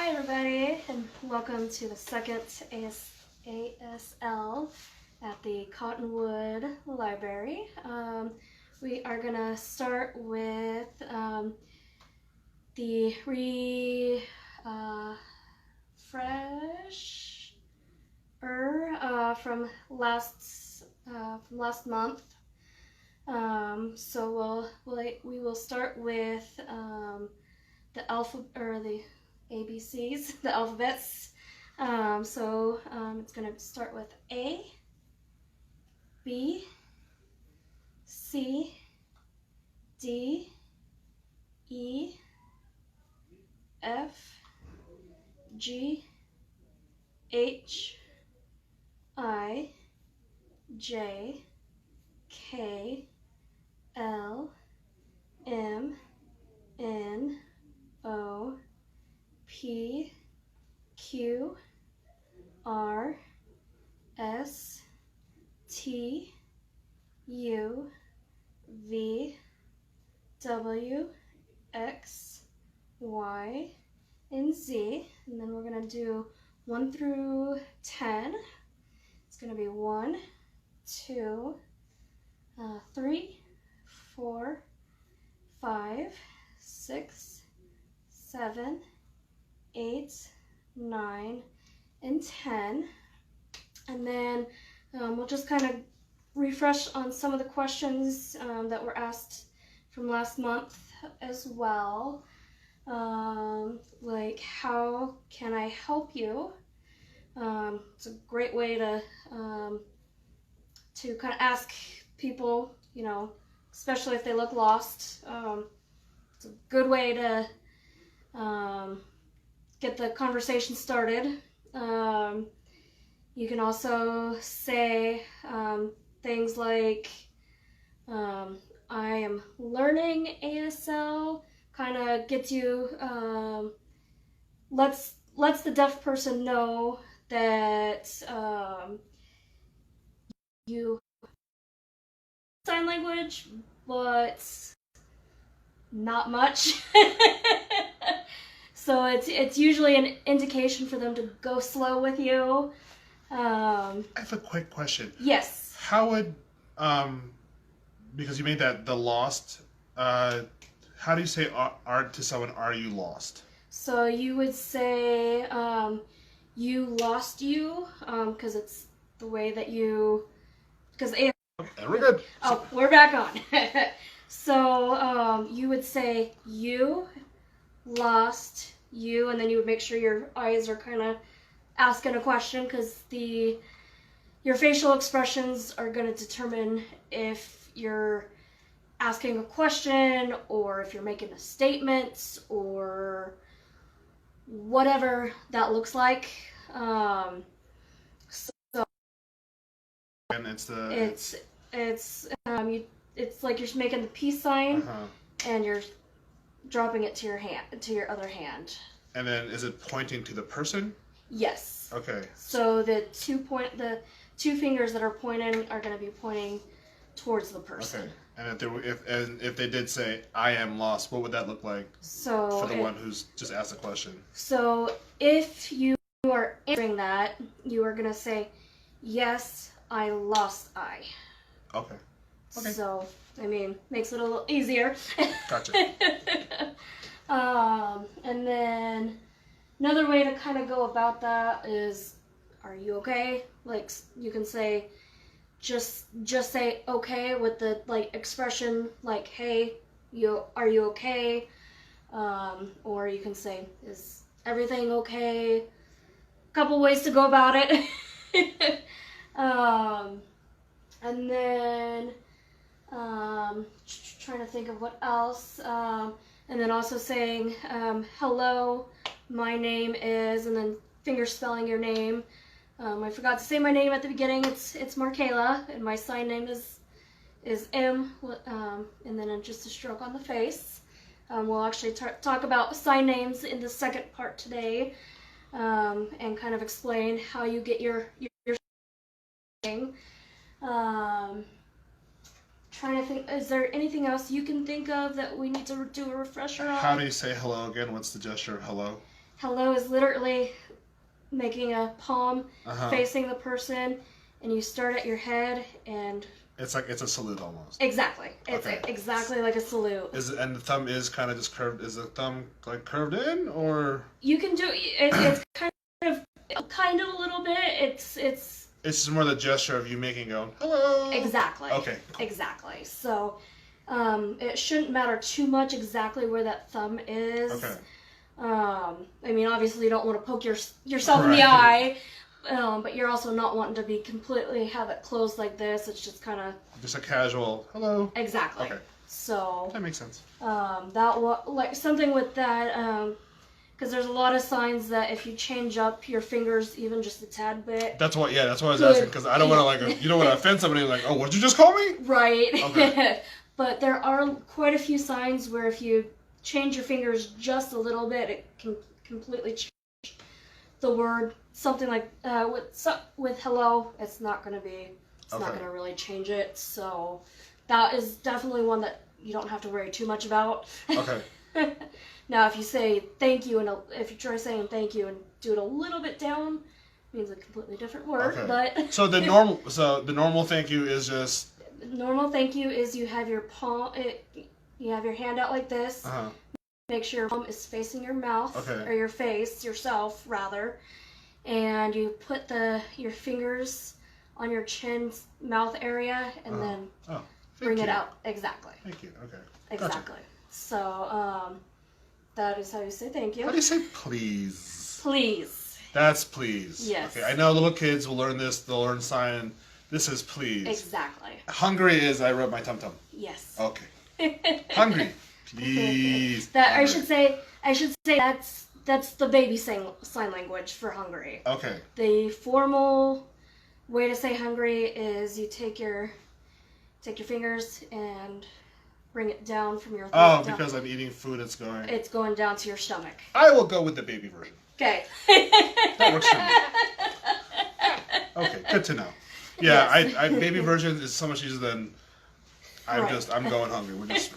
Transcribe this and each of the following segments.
Hi everybody, and welcome to the second ASL at the Cottonwood Library. We are going to start with the refresher from last month. So we will start with the ABCs, the alphabets. It's going to start with A, B, C, D, E, F, G, H, I, J, K, L, M, N, O, P, Q, R, S, T, U, V, W, X, Y, and Z. And then we're going to do 1 through 10. It's going to be 1, 2, 3, 4, 5, 6, 7, 8, 9, and 10. And then we'll just kind of refresh on some of the questions that were asked from last month as well. Like, how can I help you? It's a great way to kind of ask people, especially if they look lost. It's a good way to get the conversation started. You can also say things like, I am learning ASL, kind of gets you, lets the deaf person know that you sign language, but not much. So it's usually an indication for them to go slow with you. I have a quick question. Yes. How would, because you made that the lost, how do you say to someone, are you lost? So you would say, you lost you, because it's the way that you, because okay, we're good. Oh, we're back on. So you would say you lost you, and then you would make sure your eyes are kind of asking a question, because your facial expressions are going to determine if you're asking a question or if you're making a statement or whatever that looks like. And it's like you're making the peace sign, uh-huh. and you're dropping it to your other hand. And then is it pointing to the person? Yes. Okay. So the two fingers that are pointing are going to be pointing towards the person. Okay. And if they did say, I am lost, what would that look like for the one who's just asked a question? So if you are answering that, you are going to say, yes, I lost I. Okay. So, makes it a little easier. Gotcha. And then another way to kind of go about that is, are you okay? Like, you can say, just say okay with the expression like, hey, are you okay? Or you can say, is everything okay? A couple ways to go about it. And then trying to think of what else. And then also saying, hello, my name is, and then finger spelling your name. I forgot to say my name at the beginning. It's Marcayla, and my sign name is M, and then just a stroke on the face. We'll actually talk about sign names in the second part today, and kind of explain how you get your thing. Trying to think, is there anything else you can think of that we need to do a refresher on? How do you say hello again? What's the gesture of hello? hello is literally making a palm facing the person, and you start at your head, and it's a salute almost. Exactly. It's exactly like a salute. And the thumb is kind of just curved. Is the thumb like curved in, or you can do it's kind of a little bit. It's just more the gesture of you making go hello. Exactly. Okay. Cool. Exactly. So, it shouldn't matter too much exactly where that thumb is. Okay. I mean, obviously you don't want to poke yourself in the eye, but you're also not wanting to be completely have it closed like this. It's just kind of just a casual hello. Exactly. Okay. So that makes sense. Like something with that, because there's a lot of signs that if you change up your fingers even just a tad bit. That's what I was asking, because I don't want to you don't want to offend somebody like, oh, what did you just call me? Right. Okay. But there are quite a few signs where if you change your fingers just a little bit, it can completely change the word. Something like with hello, it's not going to really change it. So that is definitely one that you don't have to worry too much about. Okay. Now, if you say thank you, and if you try saying thank you and do it a little bit down, it means a completely different word. Okay. But so the normal thank you is just. Normal thank you is you have your palm. You have your hand out like this. Make sure your palm is facing your mouth, or your face, yourself rather, and you put your fingers on your chin, mouth area, and then bring it out. Exactly. Thank you. Okay. Exactly. Gotcha. So that is how you say thank you. How do you say please? Please. That's please. Yes. Okay. I know little kids will learn this. They'll learn sign. This is please. Exactly. Hungry is I rub my tum tum. Yes. Okay. Hungry. Please. That hungry. I should say that's the baby sign language for hungry. Okay. The formal way to say hungry is you take your fingers and bring it down from your throat. Because I'm eating food, it's going down to your stomach. I will go with the baby version. Okay. That works for me. Okay, good to know. Yeah, yes. I baby version is so much easier than I'm going hungry. We're just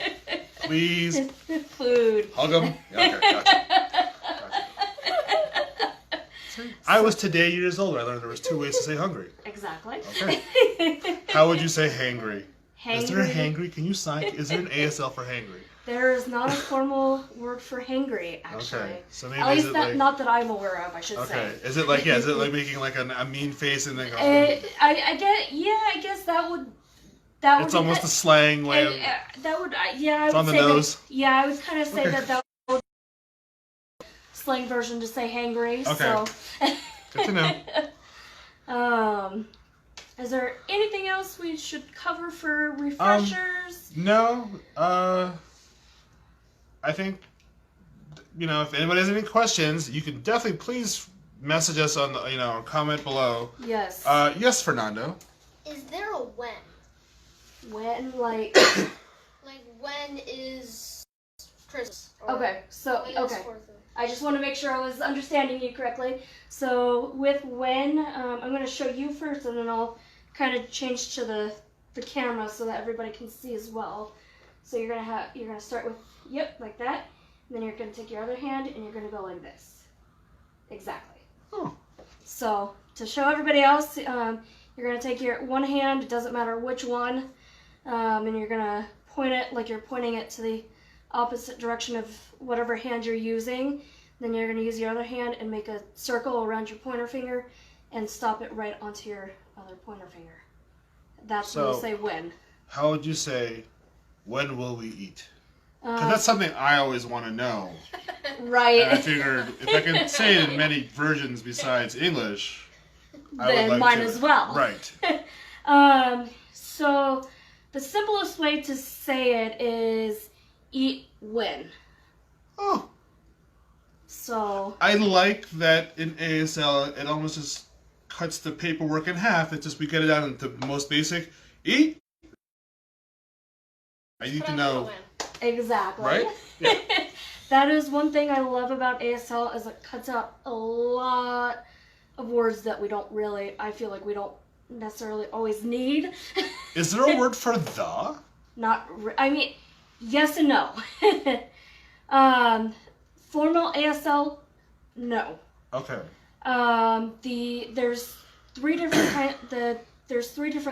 please food. Hug them. Yeah, okay, gotcha. I was today years old. I learned there was 2 ways to say hungry. Exactly. Okay. How would you say hangry? Hangry. Is there a hangry? Can you sign? Is there an ASL for hangry? There is not a formal word for hangry, actually. Okay. So maybe at least not that I'm aware of, I should say. Okay. Is it like making like a mean face and then go? I guess that would. It's almost a slang way of. That would I it's would on the say nose. I would kind of say that would be slang version to say hangry. Okay. So. Good to know. Is there anything else we should cover for refreshers? No. I think, if anybody has any questions, you can definitely please message us on the, or comment below. Yes. Yes, Fernando. Is there a when? When, like... like, when is Christmas? Okay, so, I just want to make sure I was understanding you correctly. So, with when, I'm going to show you first, and then I'll kind of change to the camera so that everybody can see as well. So you're gonna start with like that, and then you're gonna take your other hand and you're gonna go like this. Exactly. Oh. So to show everybody else, you're gonna take your one hand, it doesn't matter which one, and you're gonna point it like you're pointing it to the opposite direction of whatever hand you're using. Then you're gonna use your other hand and make a circle around your pointer finger and stop it right onto your other pointer finger. That's when you say when. How would you say, when will we eat? Because that's something I always want to know. Right. And I figured if I can say it in many versions besides English, I then would like mine to. As well. Right. So the simplest way to say it is eat when. Oh. So. I like that in ASL, it almost just cuts the paperwork in half. It's just we get it down into the most basic. Eat. I need to know. Exactly. Right? Yeah. That is one thing I love about ASL is it cuts out a lot of words that I feel like we don't necessarily always need. Is there a word for the? Yes and no. Formal ASL No. Okay. There's three different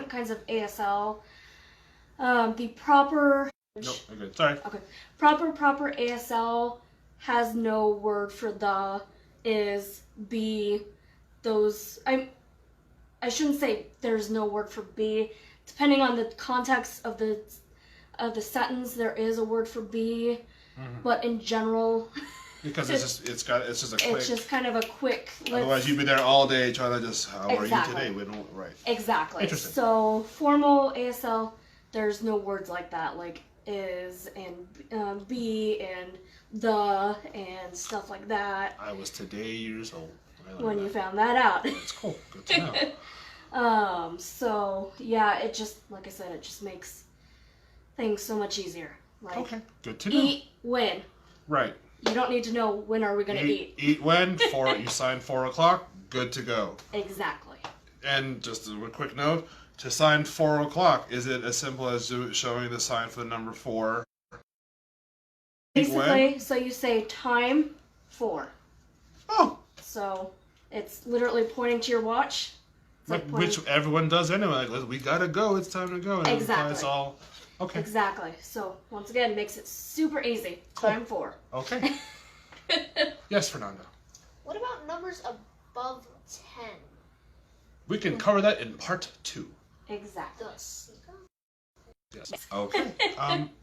kinds of ASL. The proper. Nope. Okay. Sorry. Okay. Proper ASL has no word for the, is, be, those. I shouldn't say there's no word for be. Depending on the context of the sentence, there is a word for be, but in general, because it's just a quick. It's just kind of a quick. Otherwise, you'd be there all day trying to just. How are you Exactly. today? We don't. Right. Exactly. Interesting. So formal ASL, there's no words like that, like is and be and the and stuff like that. I was today years old when you found that out. That's cool. Good to know. So yeah, it just, like I said, it just makes things so much easier. Like, okay, good to know. Eat when. Right. You don't need to know when are we going to eat. Eat when. You sign 4 o'clock. Good to go. Exactly. And just a quick note, to sign 4 o'clock, is it as simple as showing the sign for the number 4? Basically, so you say time 4. Oh. So it's literally pointing to your watch. Which everyone does anyway. Like, we gotta go. It's time to go. And exactly. It's all okay. Exactly. So once again, makes it super easy. Cool. Time 4. Okay. Yes, Fernando. What about numbers above 10? We can cover that in part 2. Exactly. Yes. Okay.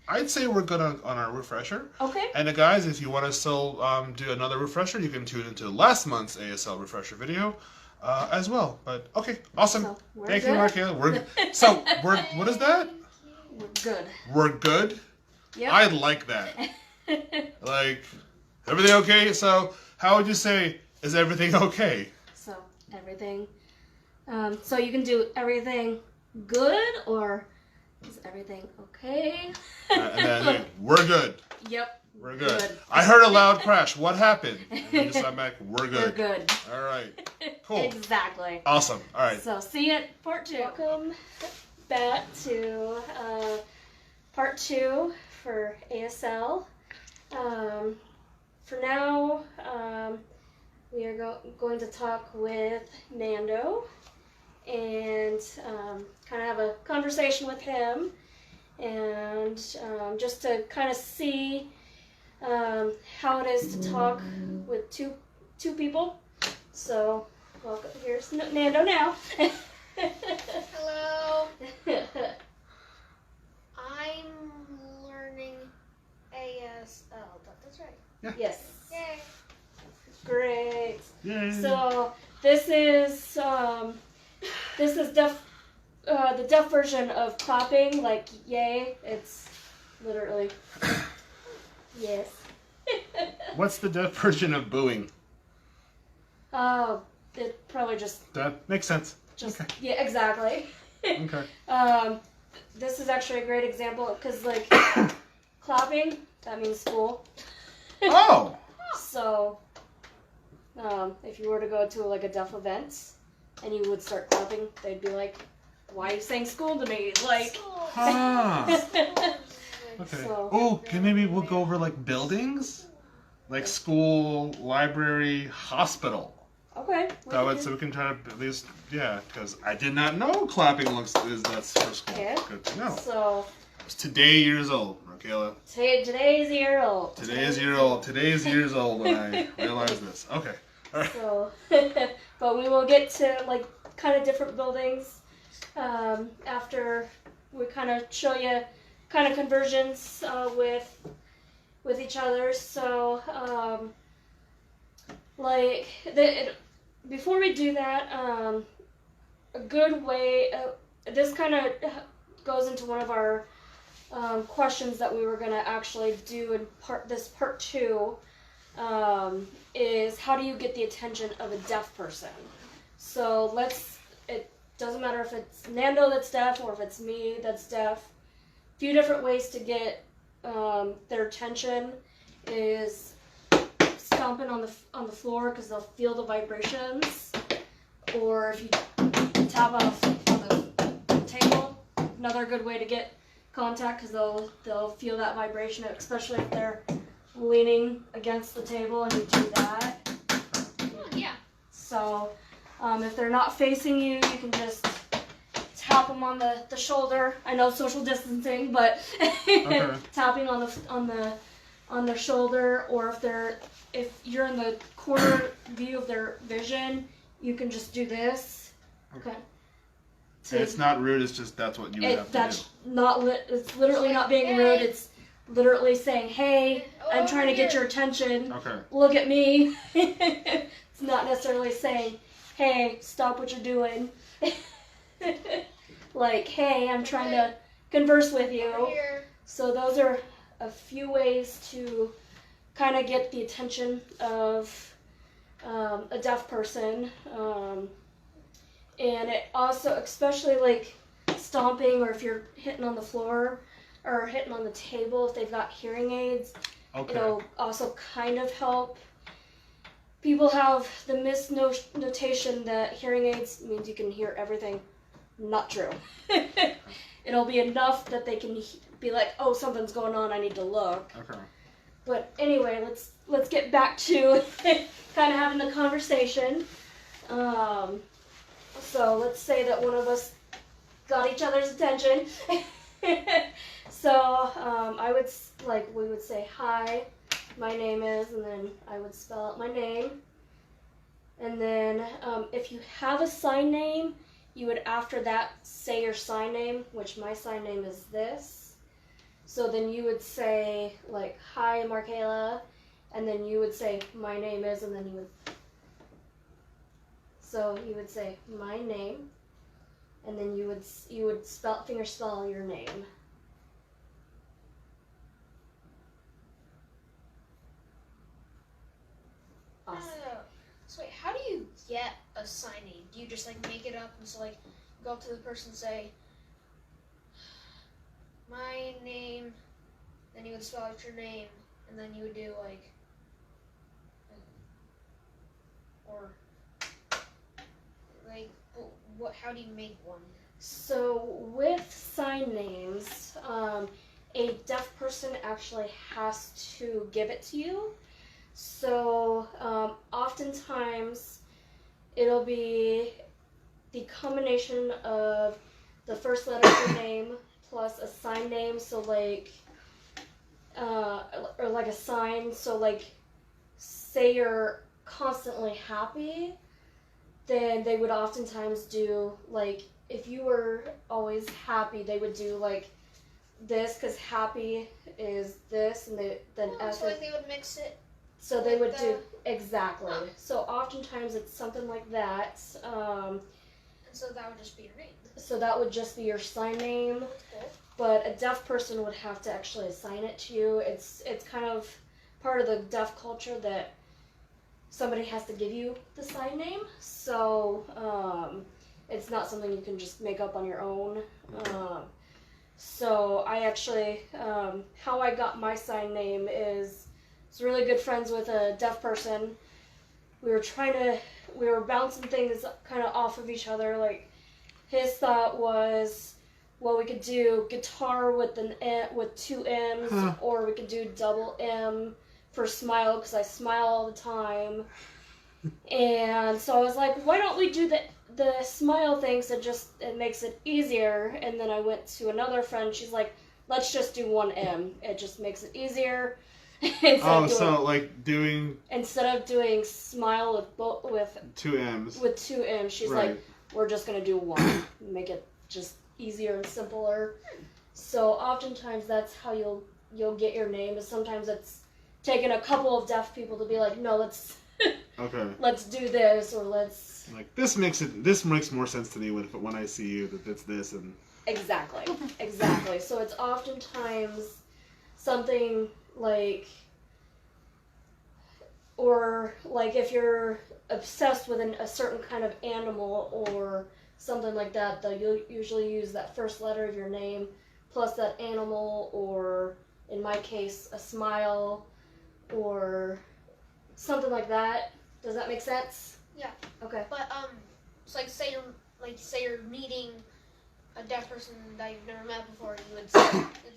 I'd say we're good on our refresher. Okay. And guys, if you want to still do another refresher, you can tune into last month's ASL refresher video as well. But okay, awesome. So Thank you, Marcayla. What is that? We're good. We're good. Yep. I like that. Like, everything okay? So, how would you say, is everything okay? So everything. So you can do everything good or is everything okay? And then we're good. Yep. We're good. I heard a loud crash. What happened? And then just I'm back. We're good. We're good. All right. Cool. Exactly. Awesome. All right. So see you at part 2. Welcome back to part 2 for ASL. For now, we are going to talk with Nando and kind of have a conversation with him and just to kind of see how it is to talk with two people. So, welcome. Here's Nando now. Hello. I'm learning ASL. That's right. Yeah. Yes. Yay. Great. Yay. So this is the deaf version of clapping, like yay. It's literally yes. What's the deaf version of booing? It probably just That makes sense. okay. Okay. Yeah, exactly. Okay. This is actually a great example because like clapping, that means school. Oh. So if you were to go to like a deaf event and you would start clapping, they'd be like, "Why are you saying school to me?" Like. Ah. Okay. So- Oh, maybe we'll go over like buildings, like school, library, hospital. Okay. So we can try to at least, yeah, because I did not know clapping that's for school. Okay. Good to know. So I was today years old, Marcayla. today's year old. Today's years old when I realized this. Okay. All right. So, but we will get to like kind of different buildings after we kind of show you kind of conversions with each other. So, before we do that, a good way. This kind of goes into one of our questions that we were going to actually do in part 2. Is how do you get the attention of a deaf person? So it doesn't matter if it's Nando that's deaf or if it's me that's deaf. A few different ways to get their attention is stomping on the floor because they'll feel the vibrations, or if you tap on the table, another good way to get contact because they'll feel that vibration, especially if they're leaning against the table and you do that. So if they're not facing you, you can just tap them on the shoulder. I know social distancing, but tapping on their shoulder, or if you're in the corner view of their vision, you can just do this. Okay. And it's not rude. It's just that's what you would have to do. It's literally not being rude. It's literally saying, "Hey, I'm trying to get your attention. Okay. Look at me." It's not necessarily saying, "Hey, stop what you're doing." Like, "Hey, I'm trying to converse with you." So those are a few ways to kind of get the attention of a deaf person. And it also, especially like stomping, or if you're hitting on the floor or hitting on the table if they've got hearing aids, it'll also kind of help. People have the misnotation that hearing aids means you can hear everything. Not true. It'll be enough that they can be like, "Oh, something's going on, I need to look." Okay. But anyway, let's get back to kind of having the conversation. So let's say that one of us got each other's attention. So we would say, "Hi, my name is," and then I would spell out my name. And then if you have a sign name, you would after that say your sign name, which my sign name is this. So then you would say like, "Hi, Marcayla," and then you would say, "My name is," and then you would. So you would say my name, and then you would finger spell your name. Awesome. So wait, how do you get a sign name? Do you just like make it up and so like go up to the person and say my name, then you would spell out your name, and then you would do like or like what? How do you make one? So with sign names, a deaf person actually has to give it to you. So oftentimes it'll be the combination of the first letter of your name plus a sign name. So like, or like a sign. So like, say you're constantly happy, then they would oftentimes do like, if you were always happy, they would do like this, because happy is this, and then So like they would mix it. So they would do exactly. So oftentimes it's something like that. And so that would just be your name. So that would just be your sign name. That's cool. But a deaf person would have to actually assign it to you. It's kind of part of the deaf culture that somebody has to give you the sign name. So it's not something you can just make up on your own. So I actually, how I got my sign name is, I was really good friends with a deaf person. We were bouncing things kind of off of each other. Like, his thought was, well, we could do guitar with two M's, or we could do double M for smile, because I smile all the time. And so I was like, why don't we do the smile thing, so it makes it easier. And then I went to another friend, she's like, let's just do one M. It just makes it easier. Instead of doing smile with two M's. With two M's, she's like, we're just gonna do one. Make it just easier and simpler. So oftentimes that's how you'll get your name. Is sometimes it's taken a couple of deaf people to be like, no, let's do this, or let's like this makes more sense to me when I see you, that it's this. And exactly. So it's oftentimes something like, or like if you're obsessed with a certain kind of animal or something like that, you'll usually use that first letter of your name plus that animal, or in my case, a smile or something like that. Does that make sense? Yeah. Okay. But so say you're meeting a deaf person that you've never met before, you would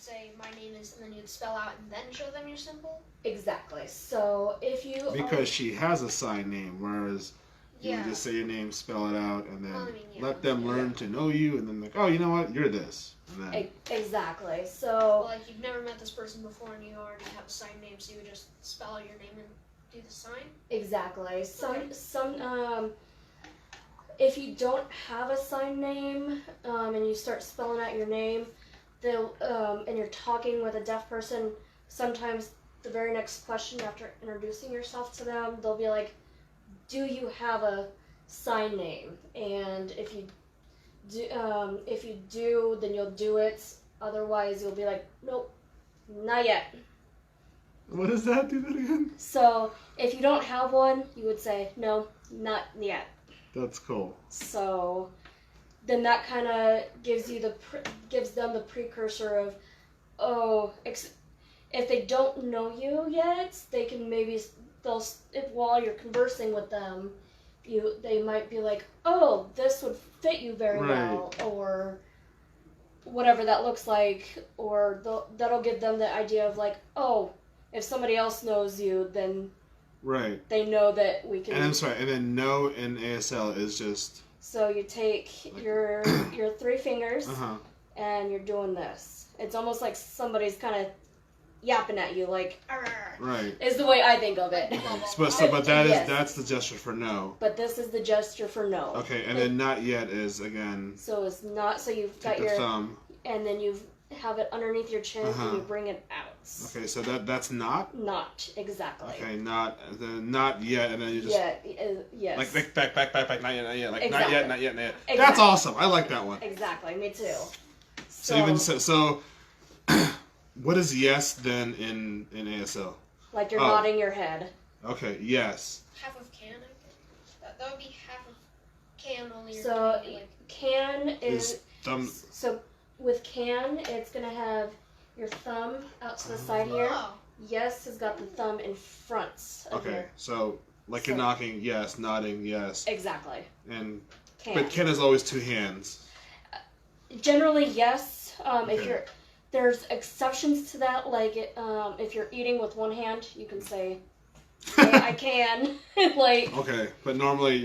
say my name is, and then you'd spell out and then show them your symbol? Exactly. So if you because she has a sign name, whereas You would just say your name, spell it out, and then let them yeah. learn to know you, and then like, oh, you know what, you're this. And then, Exactly. So. Well, like you've never met this person before, and you already have a sign name, so you would just spell out your name and do the sign. Exactly. Some if you don't have a sign name, and you start spelling out your name, they'll and you're talking with a deaf person, sometimes the very next question after introducing yourself to them, they'll be like, do you have a sign name? And if you do, then you'll do it. Otherwise, you'll be like, nope, not yet. what does that? Do that again? So if you don't have one, you would say, no, not yet. That's cool. So then that kind of gives them the precursor of, if they don't know you yet, they can while you're conversing with them, they might be like, oh, this would fit you very well, or whatever that looks like, or that'll give them the idea of like, oh, if somebody else knows you, then they know that we can. And I'm sorry, and then no in ASL is just. So you take your 3 fingers and you're doing this. It's almost like somebody's kind of yapping at you, like. Is the way I think of it. But that's the gesture for no. But this is the gesture for no. Okay, and then not yet is again. So it's not. So you've got your thumb, and then you have it underneath your chin and you bring it out. Okay, so that's not. Not exactly. Okay, not yet, and then you just. Yes. Like back, not yet, like exactly. not yet. Exactly. That's awesome. I like that one. Exactly, me too. So what is yes then in ASL? Like you're nodding your head. Okay, yes. Half of can, I think. That would be half of can only. So can is thumb. So with can, it's gonna have your thumb out to the side here. Oh. Yes has got the thumb in front. Okay, so like you're knocking, yes, nodding, yes. Exactly. And can. But can is always 2 hands. Generally, yes. If there's exceptions to that, like if you're eating with one hand, you can say, I can. Like. Okay, but normally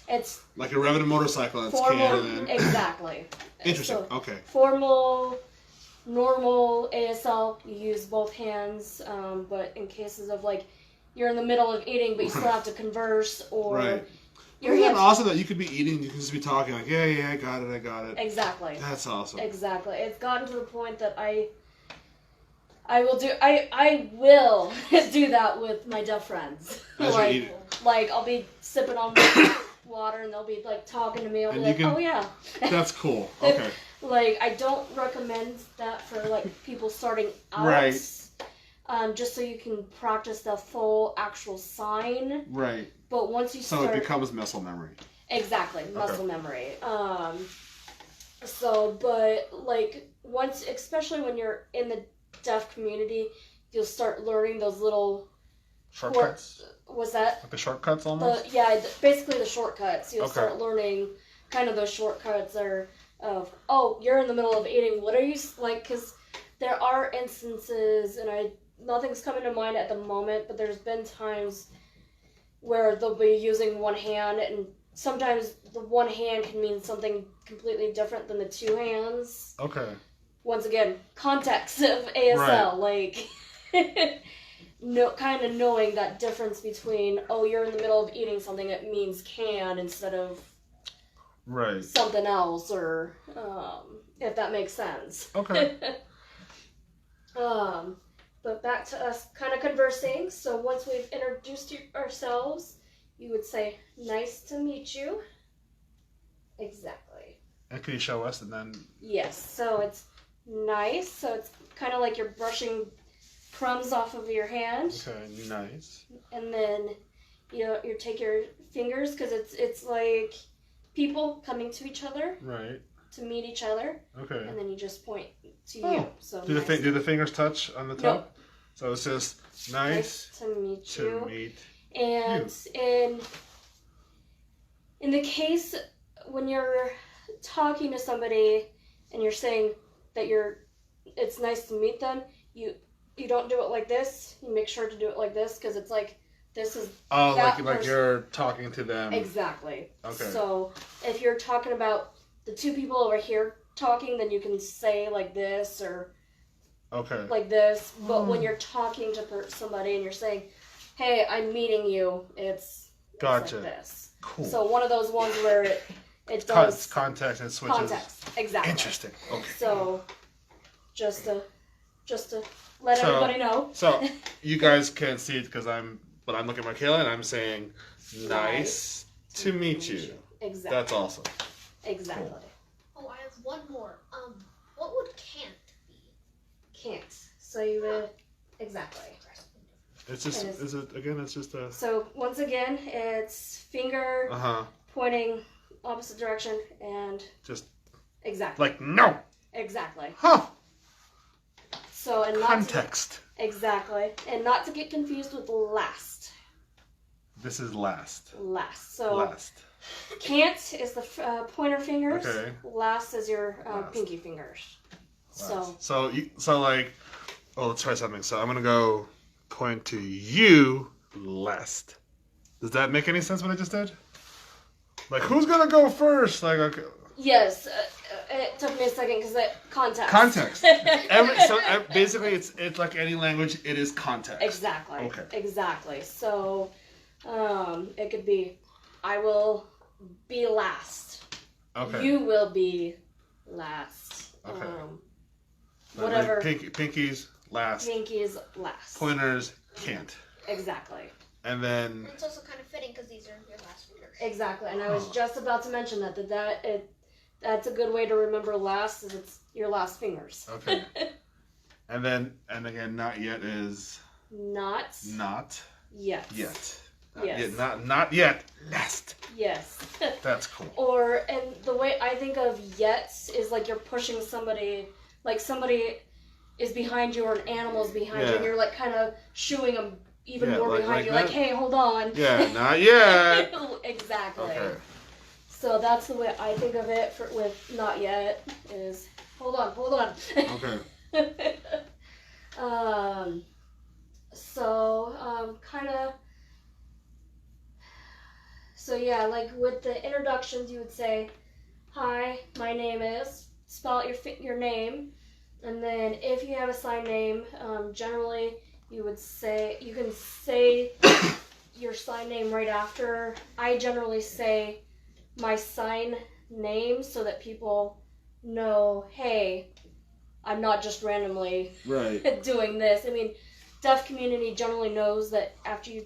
it's like you're revving a motorcycle. It's formal, can and then. Exactly. Interesting. So, okay. Formal, normal ASL, you use both hands, but in cases of like you're in the middle of eating, but you still have to converse, or Isn't that awesome that you could be eating, you can just be talking like, yeah, I got it. Exactly. That's awesome. Exactly. It's gotten to the point that I will do that with my deaf friends. Like I'll be sipping on water and they'll be like talking to me. I'll be like, oh yeah. That's cool. Okay. Like I don't recommend that for like people starting out. Right. Just so you can practice the full actual sign. Right. But once you start... So it becomes muscle memory. Exactly, muscle memory. But like once, especially when you're in the deaf community, you'll start learning those little... Shortcuts? What's that? Like the shortcuts almost? Basically the shortcuts. You'll start learning kind of those shortcuts of, you're in the middle of eating. What are you... Like, because there are instances, and nothing's coming to mind at the moment, but there's been times where they'll be using one hand, and sometimes the one hand can mean something completely different than the 2 hands. Okay. Once again, context of ASL, like, kind of knowing that difference between, you're in the middle of eating something, it means can instead of something else, or if that makes sense. Okay. But back to us kind of conversing. So once we've introduced ourselves, you would say, nice to meet you. Exactly. And can you show us and then... Yes. So it's nice. So it's kind of like you're brushing crumbs off of your hand. Okay, nice. And then, you take your fingers, because it's like people coming to each other. Right. To meet each other. Okay. And then you just point to you. So do the fingers touch on the top? Nope. So it's just nice to meet you. And in the case when you're talking to somebody and you're saying that it's nice to meet them, you don't do it like this. You make sure to do it like this, because it's like this is Oh, that like person. you're talking to them. Exactly. Okay. So if you're talking about the two people over here talking, then you can say like this or like this. But when you're talking to somebody and you're saying, "Hey, I'm meeting you," it's gotcha. Like this. Cool. So one of those ones where it does context and switches. Context, exactly. Interesting. Okay. So just to let everybody know. So you guys can't see it because I'm looking at Marcayla and I'm saying, "Nice to meet you." Exactly. That's awesome. Exactly. Oh, Cool. I have one more. What would can't be? Can't. So you would exactly. It's just it's just a. So once again, it's finger pointing opposite direction and just exactly. Like no. Exactly. Huh. So and not context. Exactly, and not to get confused with last. This is last. Last. So last. Can't is the pointer fingers. Okay. Last is your pinky fingers. Last. So like, let's try something. So I'm gonna go point to you last. Does that make any sense? What I just did? Like, who's gonna go first? Like, okay. Yes. It took me a second because context. Context. Basically, it's like any language. It is context. Exactly. Okay. Exactly. So, it could be, I will be last. Okay. You will be last. Okay. Whatever. Pinkies last. Pinkies last. Pointers can't. Exactly. And then. It's also kind of fitting because these are your last fingers. Exactly. And I was just about to mention that's a good way to remember last, is it's your last fingers. Okay. And again, not yet is not yet. Yes. Yes. Not yet. Last. Yes. That's cool. And the way I think of yet is like you're pushing somebody, like somebody is behind you or an animal is behind you, and you're like kind of shooing them even more behind you, like, hey, hold on. Yeah, not yet. Exactly. Okay. So that's the way I think of it with not yet is hold on. Okay. So yeah, like with the introductions, you would say, "Hi, my name is," spell out your name, and then if you have a sign name, generally you can say your sign name right after. I generally say my sign name so that people know, hey, I'm not just randomly doing this. I mean, deaf community generally knows that after you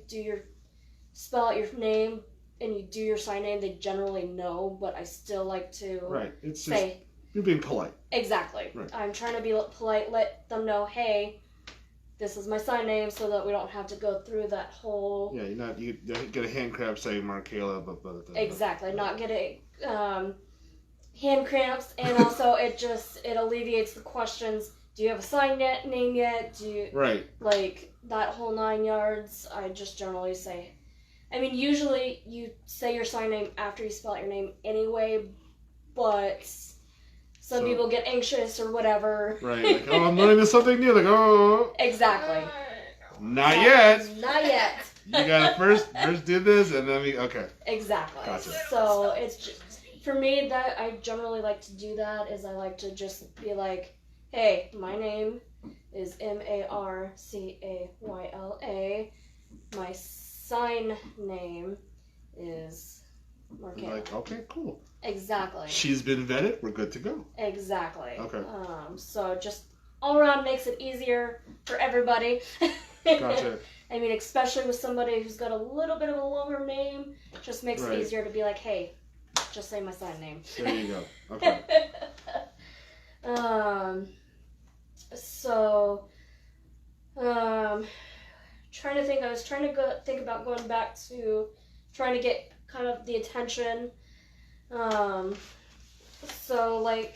spell out your name and you do your sign name, they generally know, but I still like to It's say... Just, you're being polite. Exactly. Right. I'm trying to be polite, let them know, hey, this is my sign name, so that we don't have to go through that whole... Yeah, you get a hand cramp saying Marcayla, but Exactly, not getting hand cramps, and also it alleviates the questions. Do you have a sign name yet? Do you... Right. Like, that whole 9 yards, I just generally say... I mean, usually you say your sign name after you spell out your name anyway, but... Some people get anxious or whatever. Right, like, oh, I'm learning something new. Like, oh. Exactly. Not yet. Not yet. You gotta first do this, and then okay. Exactly. Gotcha. So it's just, for me, that I generally like to do that is I like to just be like, hey, my name is Marcayla. My sign name is Marcayla. Like, okay, cool. Exactly. She's been vetted. We're good to go. Exactly. Okay. So just all around makes it easier for everybody. Gotcha. I mean, especially with somebody who's got a little bit of a longer name, just makes it easier to be like, hey, just say my sign name. There you go. Okay. Trying to think. I was trying to think about going back to trying to get kind of the attention. So like,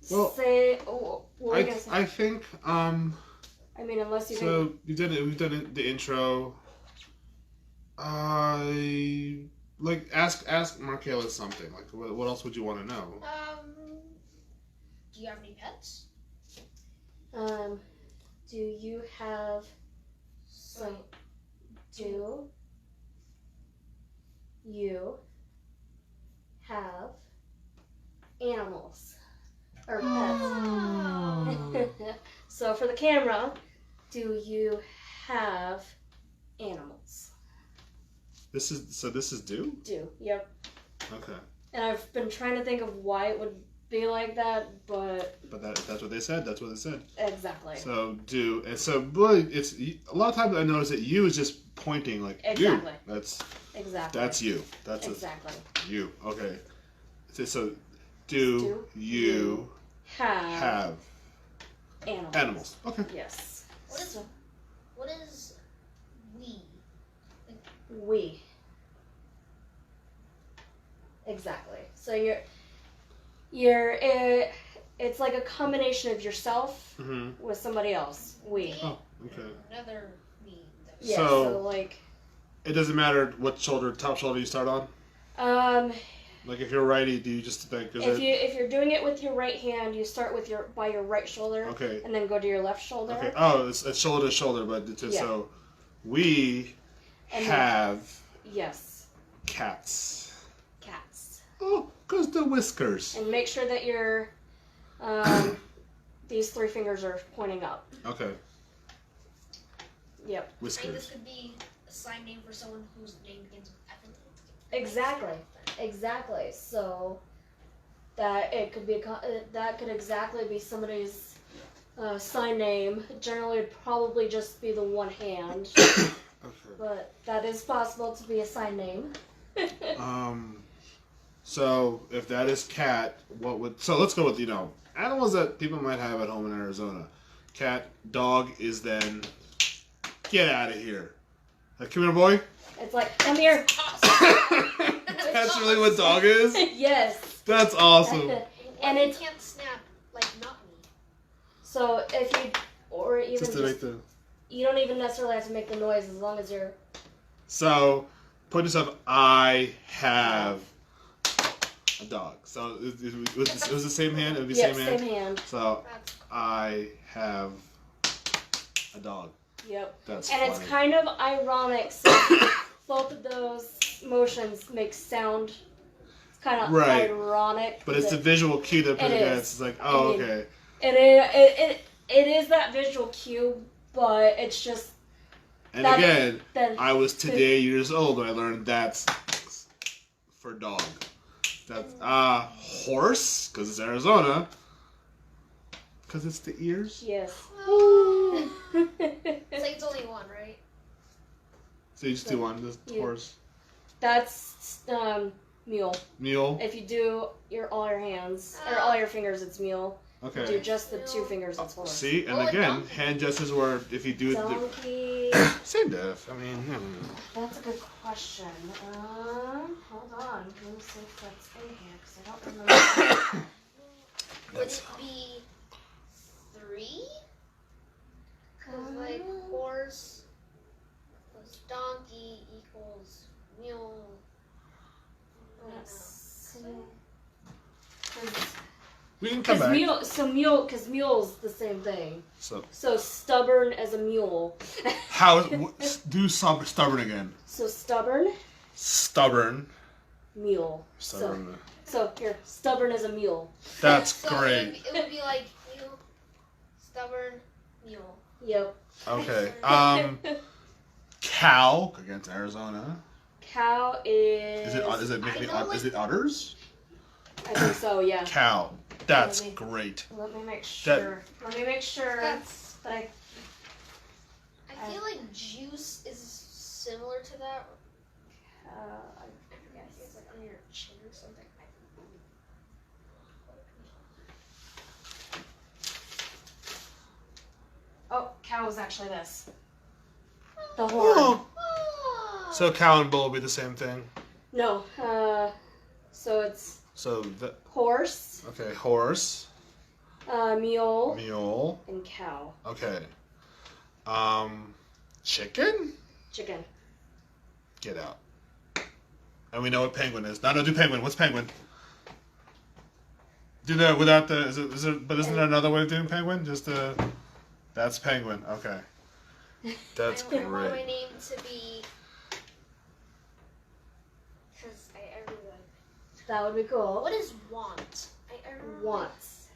say, what were you gonna say? I think, I mean, unless you so we've done the intro. Like, ask Marcayla something. Like, what else would you want to know? Do you have any pets? do you have some? Do you have animals or pets? So for the camera, do you have animals? This is do? Do. Yep. Okay. And I've been trying to think of why it would be like that, but that's what they said. That's what they said. exactly. So do, and so really, it's a lot of times I notice that you is just pointing like Exactly. you. Exactly. That's you. That's exactly. you. Okay. So do you have animals? animals? Okay. Yes. What is we? We. Exactly. So it's like a combination of yourself with somebody else. We. Oh, okay. Another we. Yeah. So- So like. It doesn't matter what top shoulder you start on. Like if you're righty, do you just think? If you're doing it with your right hand, you start with your right shoulder. Okay. And then go to your left shoulder. Okay. Oh, it's shoulder to shoulder, but so we And have yes. cats. Cats. Oh, cause the whiskers. And make sure that your these 3 fingers are pointing up. Okay. Yep. I think Whiskers. this could be a sign name for someone whose name begins with F. Exactly. So that it could be that could exactly be somebody's sign name. Generally, it'd probably just be the one hand, Okay. but that is possible to be a sign name. So if that is cat, what would? So let's go with animals that people might have at home in Arizona. Cat, dog is then. Get out of here. Come here, boy. It's like, come here. That's really what dog is? Yes. That's awesome. And it it's can't snap like not me. so if you or even Just to make the. you don't even necessarily have to make the noise as long as you're. So, put yourself. I have a dog. So it was the same hand. It would be Yep, same hand. same hand. So That's I have a dog. Yep. That's And funny. it's kind of ironic since both of those motions make sound. It's kind of Right. ironic. But it's the that visual cue that put It it is. It's like, oh, I mean, okay. it is that visual cue, but it's just And that- again, that I was today years old when I learned that's for dog. That's horse because it's Arizona. Because it's the ears. yes. it's like it's only one, right? So you just do one. This Yeah. horse, That's mule. mule. If you do all your hands or all your fingers, it's mule. Okay. Do just the 2 fingers, it's horse. See, and Oh, again, donkey. hand gestures where if you do Donkey. same diff. I mean, That's a good question. Hold on. Let me see if that's in here because I don't remember. Would it be 3? Because like horse plus donkey equals mule. Let's see. we can come back. Because mule's the same thing. So Stubborn as a mule. do stubborn again? So stubborn, Stubborn. mule. Stubborn. So here, stubborn as a mule. That's So great. It would be like mule, stubborn, mule. Yep. Okay. Cow against Arizona. Cow is. Is it udders? I think so. Yeah. Cow. That's Maybe. great. Let me make sure. That's. that I. I feel like juice is similar to that. I Yeah, it's like on your chin or something. Oh, cow is actually this. The horn. Oh. Oh. So cow and bull will be the same thing. No. So it's So horse, okay, horse, mule, mule. and cow. Okay. Chicken. Chicken. Get out. And we know what penguin is. No, do penguin. What's penguin? Do that without the. Is it? But isn't there another way of doing penguin? Just that That's penguin. Okay. That's I want my great. name to be. Because I really like. That would be cool. What is want? I remember. Wants.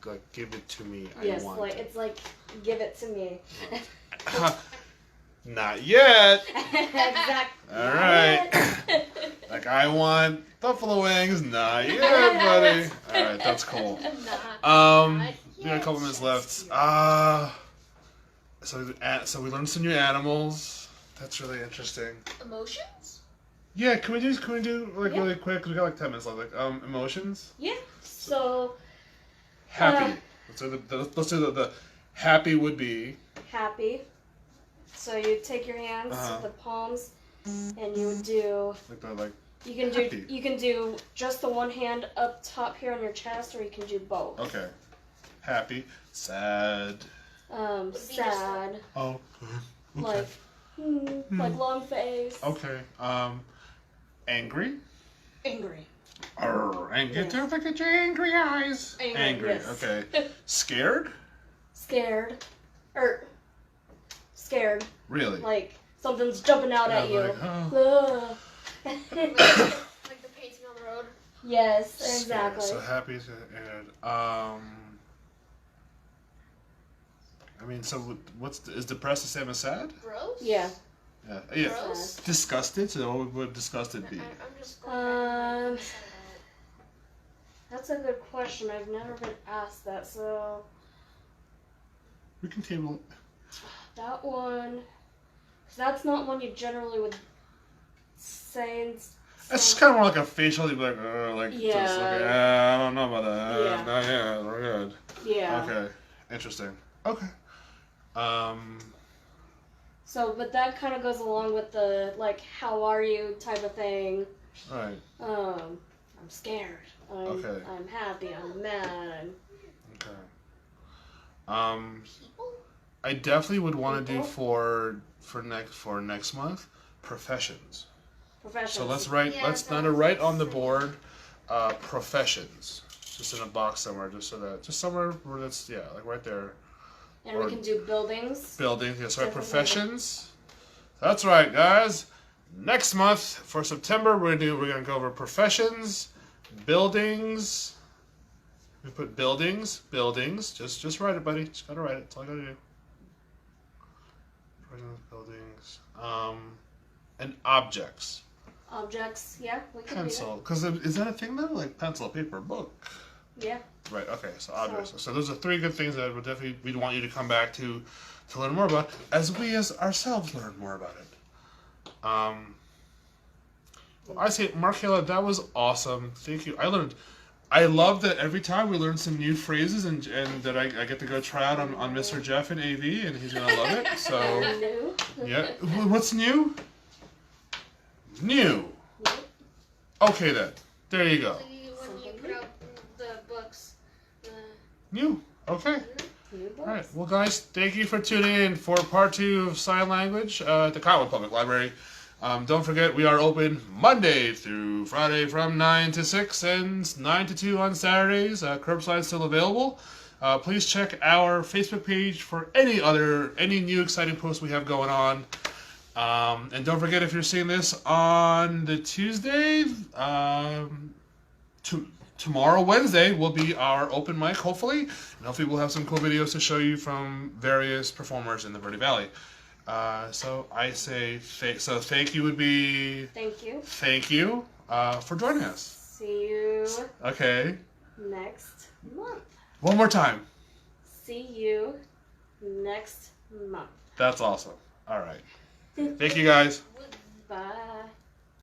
Like, give it to me. Yes, I want like it. it's like give it to me. Not yet. Exactly. All right. Like, I want buffalo wings. Not yet, buddy. All right, that's cool. We got a couple minutes left. So we learned some new animals. That's really interesting. Emotions? Yeah, can we do like Yeah. really quick? 'Cause we got like 10 minutes left. Like emotions. Yeah. So Happy. Let's do the happy would be. happy. So you take your hands, the palms, and you would do. Like You can happy. do just the one hand up top here on your chest, or you can do both. Okay. Happy. Sad. Sad. Oh. Like, like long face. Okay. Angry. Angry. And Yes. don't look at your angry eyes. Angry, yes. Okay. Scared. Scared. Scared. Really. Like something's jumping out at you. Like, oh. Ugh. Like the painting on the road. Yes, Scared. exactly. So happy and I mean, so is depressed the same as sad? Gross? Yeah. Yeah. Gross? Disgusted. So what would disgusted be? I'm just going back. That's a good question. I've never been asked that. So We can table it. that one, 'cause that's not one you generally would say. It's just kind of more like a facial. You'd be like, Yeah. just like, I don't know about that. Yeah. Not yet. We're good. Yeah. Okay. Interesting. Okay. So, but that kind of goes along with the like, how are you type of thing. Right. I'm scared. Okay. I'm happy. I'm mad. Okay. People? I definitely would want to do People? for next month professions. Professions. So let's write. Yeah, let's that not write makes on the sense. board professions, just in a box somewhere, just somewhere where that's like right there. And or- we can do buildings. Building. Yeah, sorry, Definitely. professions. That's right, guys. Next month for September, we're gonna go over professions, buildings. We put buildings. Just write it, buddy. Just gotta write it. That's all you gotta do. Professions, buildings, and objects. Objects. Yeah, we can Pencil, because is that a thing though? Like pencil, paper, book. do that. Yeah. Right. Okay. So objects. So those are 3 good things that we'd want you to come back to learn more about, as we as ourselves learn more about it. Well, I say, Marcayla, that was awesome. Thank you. I love that every time we learn some new phrases and that I get to go try out on Mr. Jeff in AV, and he's gonna love it. So No. yeah. What's new? New. Yep. Okay then. There you go. When you put out the books. New. Okay. New books. All right. Well, guys, thank you for tuning in for part 2 of Sign Language at the Cottonwood Public Library. Don't forget, we are open Monday through Friday from 9 to 6 and 9 to 2 on Saturdays. Curbside still available. Please check our Facebook page for any new exciting posts we have going on. And don't forget, if you're seeing this on the Tuesday, tomorrow, Wednesday, will be our open mic, hopefully. And hopefully we'll have some cool videos to show you from various performers in the Verde Valley. So I say, thank you would be... Thank you. Thank you for joining us. See you Okay. next month. One more time. See you next month. That's awesome. All right. Thank you, guys. Bye.